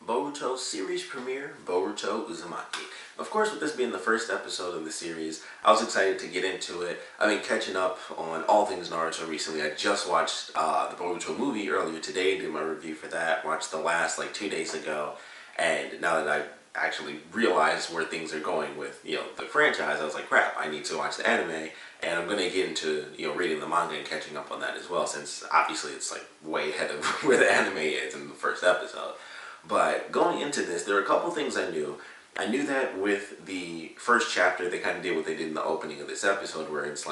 Boruto series premiere, Boruto Uzumaki. Of course, with this being the first episode of the series, I was excited to get into it. I've been catching up on all things Naruto recently. I just watched the Boruto movie earlier today, did my review for that, watched the last 2 days ago, and now that I actually realized where things are going with the franchise, I was like, crap, I need to watch the anime, and I'm going to get into reading the manga and catching up on that as well, since obviously it's way ahead of where the anime is in the first episode. But going into this, there are a couple things I knew. I knew that with the first chapter, they kind of did what they did in the opening of this episode, where it's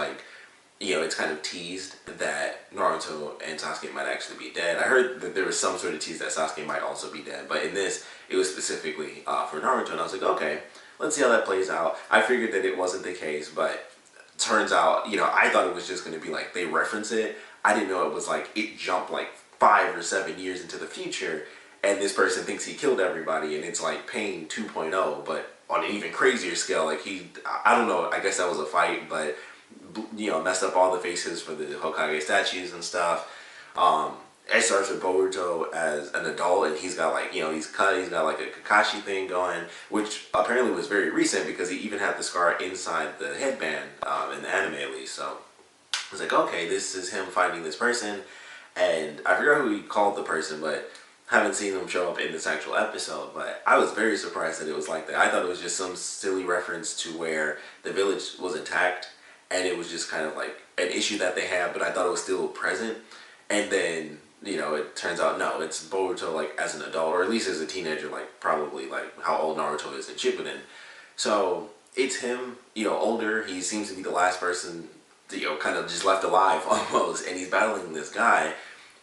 it's kind of teased that Naruto and Sasuke might actually be dead. I heard that there was some sort of tease that Sasuke might also be dead, but in this, it was specifically for Naruto, and I was like, okay, let's see how that plays out. I figured that it wasn't the case, but turns out, I thought it was just going to be they reference it. I didn't know it was it jumped 5 or 7 years into the future, and this person thinks he killed everybody, and it's Pain 2.0, but on an even crazier scale. I don't know, I guess that was a fight, but messed up all the faces for the Hokage statues and stuff. It starts with Boruto as an adult, and he's got he's got a Kakashi thing going, which apparently was very recent because he even had the scar inside the headband, in the anime at least. So I was like, okay, this is him fighting this person, and I forgot who he called the person, but haven't seen him show up in this actual episode. But I was very surprised that it was like that. I thought it was just some silly reference to where the village was attacked, and it was just kind of an issue that they had, but I thought it was still present. And then, it turns out, no, it's Boruto, as an adult, or at least as a teenager, probably, how old Naruto is in Shippuden. So, it's him, older. He seems to be the last person, kind of just left alive, almost, and he's battling this guy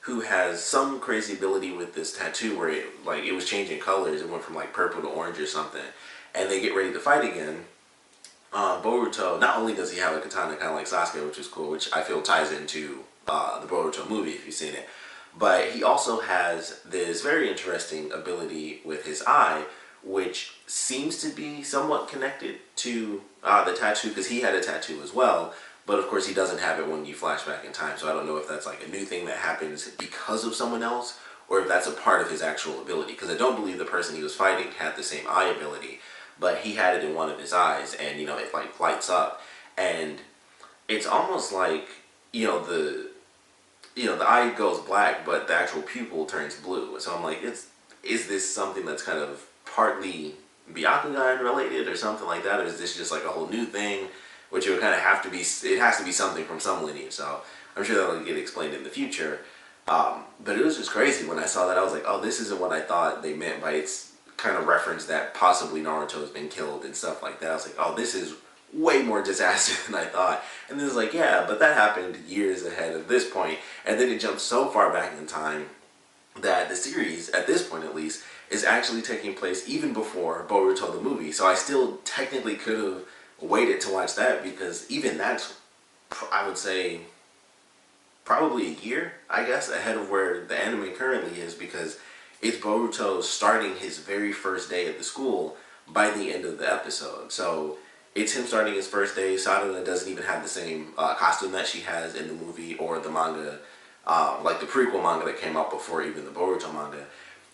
who has some crazy ability with this tattoo where it was changing colors. It went from, purple to orange or something. And they get ready to fight again. Boruto, not only does he have a katana kind of like Sasuke, which is cool, which I feel ties into the Boruto movie if you've seen it, but he also has this very interesting ability with his eye, which seems to be somewhat connected to the tattoo, because he had a tattoo as well, but of course he doesn't have it when you flash back in time, so I don't know if that's a new thing that happens because of someone else, or if that's a part of his actual ability, because I don't believe the person he was fighting had the same eye ability, but he had it in one of his eyes, and it lights up, and it's almost the eye goes black, but the actual pupil turns blue. So I'm is this something that's kind of partly Byakugan related or something like that, or is this just a whole new thing, which it would kind of have to be, it has to be something from some lineage, so I'm sure that'll get explained in the future. But it was just crazy when I saw that. I was like, oh, this isn't what I thought they meant by its kind of reference that possibly Naruto has been killed and stuff like that. I was like, oh, this is way more disaster than I thought. And then it's yeah, but that happened years ahead of this point. And then it jumped so far back in time that the series, at this point at least, is actually taking place even before Boruto the movie. So I still technically could have waited to watch that, because even that's, I would say, probably a year, I guess, ahead of where the anime currently is, because it's Boruto starting his very first day at the school by the end of the episode. So it's him starting his first day. Sadana doesn't even have the same costume that she has in the movie or the manga, the prequel manga that came out before even the Boruto manga.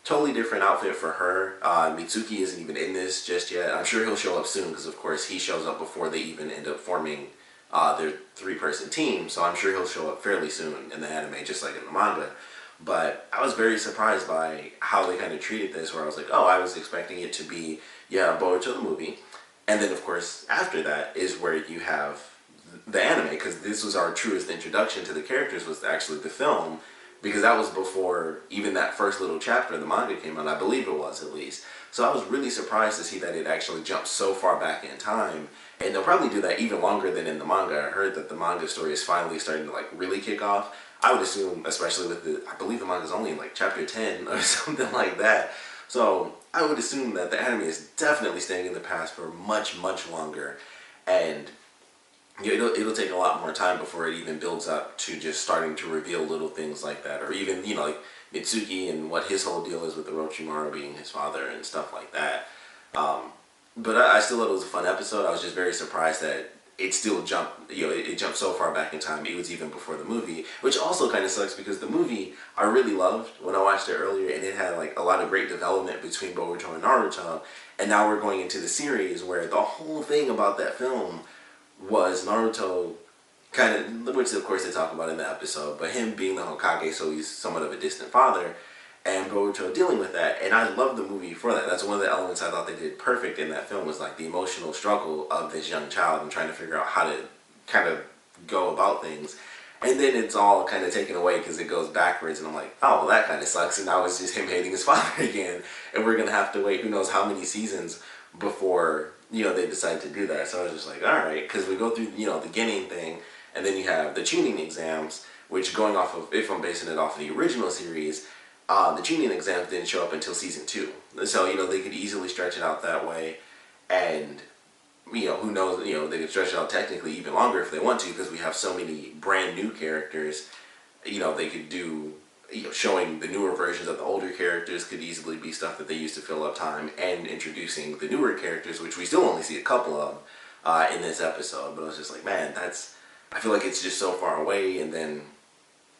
Totally different outfit for her. Mitsuki isn't even in this just yet. I'm sure he'll show up soon, because of course he shows up before they even end up forming their 3-person team. So I'm sure he'll show up fairly soon in the anime, just like in the manga. But I was very surprised by how they kind of treated this, where I was like, oh, I was expecting it to be, Boruto the movie. And then, of course, after that is where you have the anime, because this was our truest introduction to the characters, was actually the film, because that was before even that first little chapter of the manga came out, I believe it was, at least. So I was really surprised to see that it actually jumped so far back in time, and they'll probably do that even longer than in the manga. I heard that the manga story is finally starting to really kick off. I would assume, especially with I believe the manga's only in chapter 10 or something like that. So I would assume that the anime is definitely staying in the past for much, much longer. And it'll take a lot more time before it even builds up to just starting to reveal little things like that. Or even, Mitsuki and what his whole deal is with the Orochimaru being his father and stuff like that. But I still thought it was a fun episode. I was just very surprised that it still jumped, it jumped so far back in time. It was even before the movie, which also kind of sucks because the movie I really loved when I watched it earlier, and it had like a lot of great development between Boruto and Naruto. And now we're going into the series where the whole thing about that film was Naruto kind of, which of course they talk about in the episode, but him being the Hokage, so he's somewhat of a distant father, and Boruto dealing with that. And I love the movie for that. That's one of the elements I thought they did perfect in that film, was like the emotional struggle of this young child and trying to figure out how to kind of go about things. And then it's all kind of taken away because it goes backwards, and I'm like, oh, well, that kind of sucks. And now it's just him hating his father again, and we're gonna have to wait who knows how many seasons before they decide to do that. So I was just like, all right, because we go through the Genin thing, and then you have the tuning exams, which, going off of, if I'm basing it off of the original series, the tuning exams didn't show up until season 2. So they could easily stretch it out that way, and who knows, they could stretch it out technically even longer if they want to, because we have so many brand new characters. They could do, showing the newer versions of the older characters could easily be stuff that they used to fill up time, and introducing the newer characters, which we still only see a couple of in this episode. But I was just like, man, I feel like it's just so far away. And then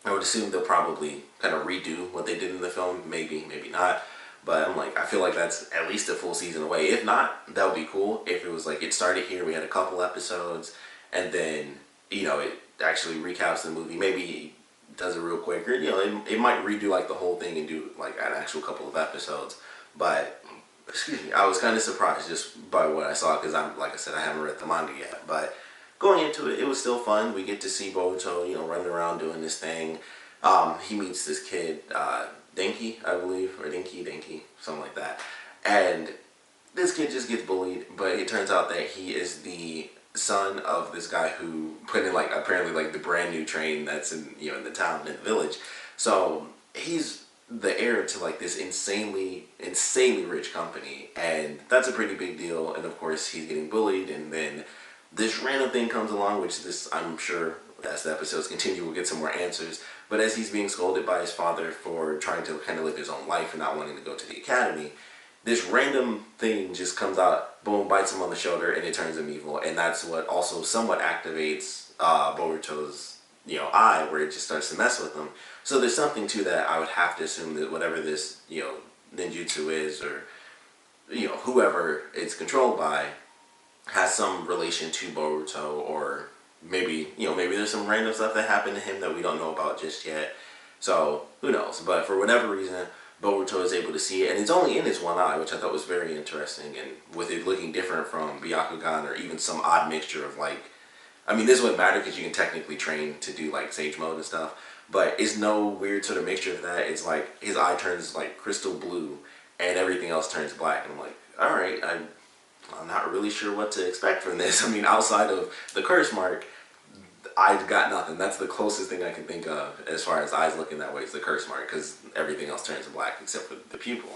I would assume they'll probably kind of redo what they did in the film, maybe not. But I'm like, I feel like that's at least a full season away. If not, that would be cool. If it was like it started here, we had a couple episodes, and then it actually recaps the movie. Maybe does it real quick, or it might redo like the whole thing and do like an actual couple of episodes. But excuse me, I was kind of surprised just by what I saw, because like I said, I haven't read the manga yet. But going into it, it was still fun. We get to see Boruto, running around doing this thing. He meets this kid, Denki, I believe, or Denki, something like that. And this kid just gets bullied, but it turns out that he is the son of this guy who put in like apparently like the brand new train that's in in the town, in the village. So he's the heir to like this insanely rich company, and that's a pretty big deal. And of course he's getting bullied, and then this random thing comes along, which I'm sure as the episodes continue we'll get some more answers. But as he's being scolded by his father for trying to kind of live his own life and not wanting to go to the academy, this random thing just comes out, boom, bites him on the shoulder, and it turns him evil. And that's what also somewhat activates Boruto's eye, where it just starts to mess with him. So there's something to that. I would have to assume that whatever this ninjutsu is, or whoever it's controlled by, has some relation to Boruto, or maybe maybe there's some random stuff that happened to him that we don't know about just yet. So who knows? But for whatever reason, Boruto is able to see it, and it's only in his one eye, which I thought was very interesting. And with it looking different from Byakugan, or even some odd mixture of like, I mean, this wouldn't matter because you can technically train to do like Sage Mode and stuff, but it's no weird sort of mixture of that. It's like his eye turns like crystal blue, and everything else turns black. And I'm like, all right, I'm not really sure what to expect from this. I mean, outside of the curse mark, I got nothing. That's the closest thing I can think of as far as eyes looking that way, is the curse mark, because everything else turns black except for the pupil.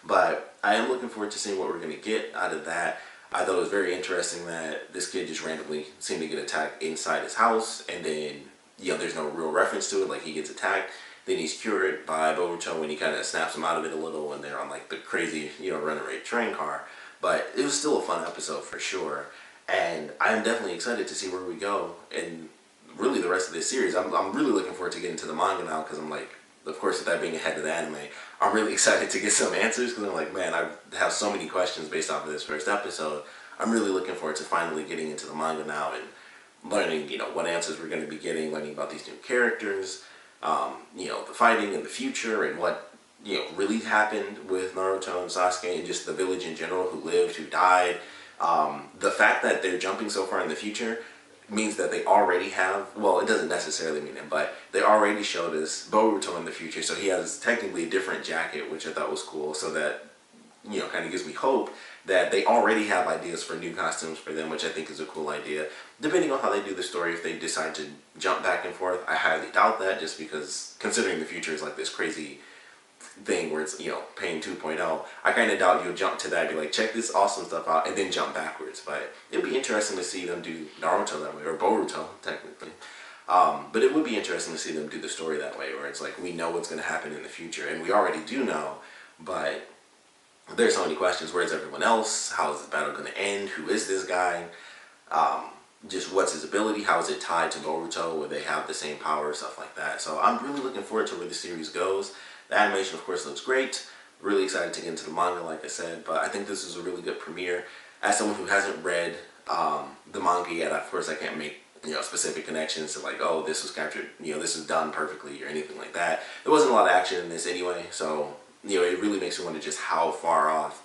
But I am looking forward to seeing what we're going to get out of that. I thought it was very interesting that this kid just randomly seemed to get attacked inside his house, and then there's no real reference to it. Like, he gets attacked, then he's cured by Boruto when he kind of snaps him out of it a little, and they're on like the crazy runaway train car. But it was still a fun episode for sure, and I am definitely excited to see where we go, and really the rest of this series. I'm really looking forward to getting to the manga now, because I'm like, of course, with that being ahead of the anime, I'm really excited to get some answers, because I'm like, man, I have so many questions based off of this first episode. I'm really looking forward to finally getting into the manga now and learning, what answers we're going to be getting, learning about these new characters, the fighting in the future, and what really happened with Naruto and Sasuke, and just the village in general, who lived, who died. The fact that they're jumping so far in the future means that they already have, well, it doesn't necessarily mean it, but they already showed us Boruto in the future, so he has technically a different jacket, which I thought was cool. So that kind of gives me hope that they already have ideas for new costumes for them, which I think is a cool idea. Depending on how they do the story, if they decide to jump back and forth, I highly doubt that, just because considering the future is like this crazy thing where it's Pain 2.0, I kind of doubt you'll jump to that and be like, check this awesome stuff out, and then jump backwards. But it'd be interesting to see them do Naruto that way, or Boruto technically. But it would be interesting to see them do the story that way, where it's like, we know what's going to happen in the future, and we already do know, but there's so many questions. Where's everyone else? How is this battle going to end? Who is this guy? just what's his ability, how is it tied to Boruto, where they have the same power, stuff like that. So I'm really looking forward to where the series goes. The animation, of course, looks great. Really excited to get into the manga, like I said, but I think this is a really good premiere. As someone who hasn't read the manga yet, of course I can't make specific connections to like, oh, this was captured, this is done perfectly or anything like that. There wasn't a lot of action in this anyway, so it really makes me wonder just how far off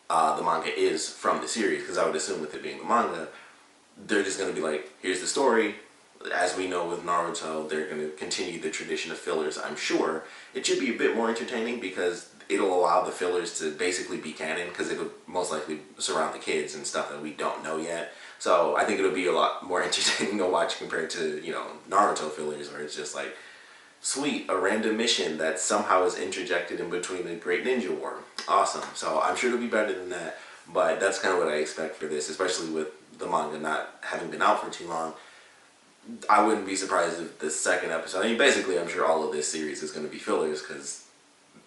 the manga is from the series, because I would assume with it being the manga, they're just going to be like, here's the story. As we know with Naruto, they're going to continue the tradition of fillers, I'm sure. It should be a bit more entertaining because it'll allow the fillers to basically be canon, because it'll most likely surround the kids and stuff that we don't know yet. So I think it'll be a lot more entertaining to watch compared to, Naruto fillers, where it's just like, sweet, a random mission that somehow is interjected in between the Great Ninja War. Awesome. So I'm sure it'll be better than that, but that's kind of what I expect for this, especially with the manga not having been out for too long. I wouldn't be surprised if the second episode, I mean, basically, I'm sure all of this series is going to be fillers, because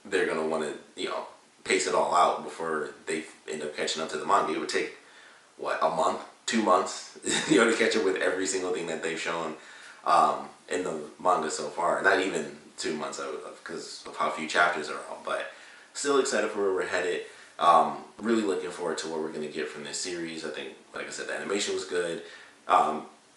they're going to want to, pace it all out before they end up catching up to the manga. It would take, what, a month, 2 months, to catch up with every single thing that they've shown in the manga so far. Not even 2 months, because of how few chapters are out, but still excited for where we're headed. Really looking forward to what we're going to get from this series. I think, like I said, the animation was good.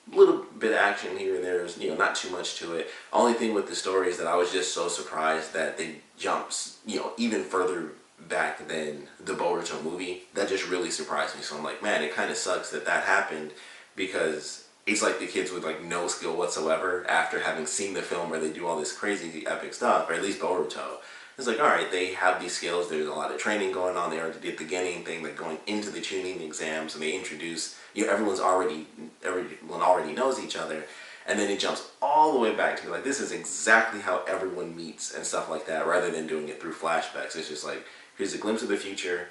Little bit of action here and there. There's, not too much to it. Only thing with the story is that I was just so surprised that they jumped, even further back than the Boruto movie. That just really surprised me. So I'm like, man, it kind of sucks that that happened, because it's like the kids with like no skill whatsoever after having seen the film where they do all this crazy epic stuff, or at least Boruto. It's like, alright, they have these skills, there's a lot of training going on, they already did the Genin thing, like going into the tuning exams, and they introduce, everyone already knows each other, and then it jumps all the way back to be like, this is exactly how everyone meets and stuff like that, rather than doing it through flashbacks. It's just like, here's a glimpse of the future,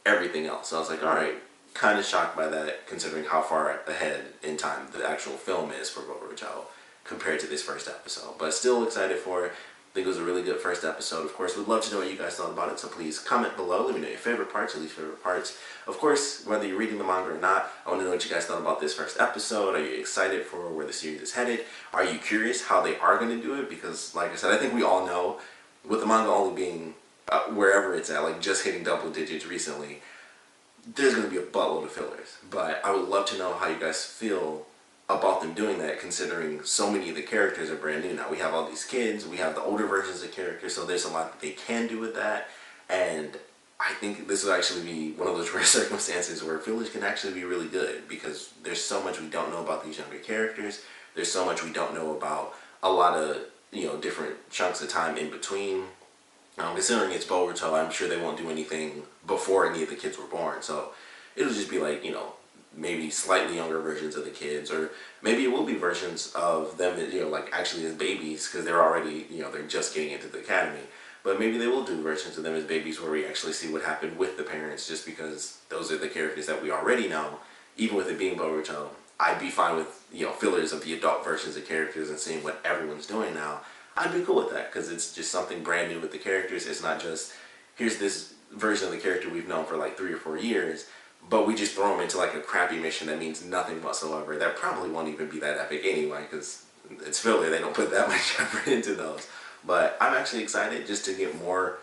everything else. So I was like, alright, kind of shocked by that, considering how far ahead in time the actual film is for Boruto compared to this first episode. But still excited for it. I think it was a really good first episode. Of course, we'd love to know what you guys thought about it, so please comment below. Let me know your favorite parts, your least favorite parts. Of course, whether you're reading the manga or not, I want to know what you guys thought about this first episode. Are you excited for where the series is headed? Are you curious how they are going to do it? Because, like I said, I think we all know, with the manga only being wherever it's at, like just hitting double digits recently, there's going to be a buttload of fillers. But I would love to know how you guys feel about them doing that, considering so many of the characters are brand new now. We have all these kids, we have the older versions of characters, so there's a lot that they can do with that. And I think this will actually be one of those rare circumstances where fillers can actually be really good, because there's so much we don't know about these younger characters. There's so much we don't know about a lot of, different chunks of time in between. Considering it's Boruto, I'm sure they won't do anything before any of the kids were born. So it'll just be like, maybe slightly younger versions of the kids, or maybe it will be versions of them, like actually as babies, because they're already, they're just getting into the academy. But maybe they will do versions of them as babies where we actually see what happened with the parents, just because those are the characters that we already know. Even with it being Boruto, I'd be fine with, fillers of the adult versions of characters and seeing what everyone's doing now. I'd be cool with that, because it's just something brand new with the characters. It's not just, here's this version of the character we've known for like 3 or 4 years, but we just throw them into like a crappy mission that means nothing whatsoever. That probably won't even be that epic anyway, because it's filler. They don't put that much effort into those. But I'm actually excited just to get more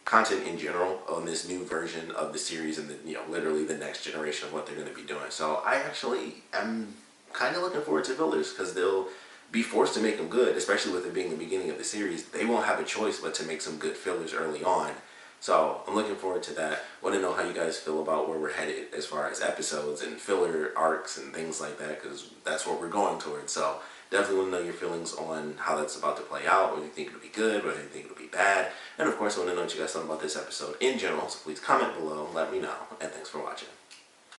content in general on this new version of the series, and literally the next generation of what they're going to be doing. So I actually am kind of looking forward to fillers, because they'll be forced to make them good, especially with it being the beginning of the series. They won't have a choice but to make some good fillers early on. So I'm looking forward to that. Want to know how you guys feel about where we're headed as far as episodes and filler arcs and things like that, because that's what we're going towards. So definitely want to know your feelings on how that's about to play out, whether you think it'll be good, whether you think it'll be bad. And of course, I want to know what you guys thought about this episode in general, so please comment below, let me know, and thanks for watching.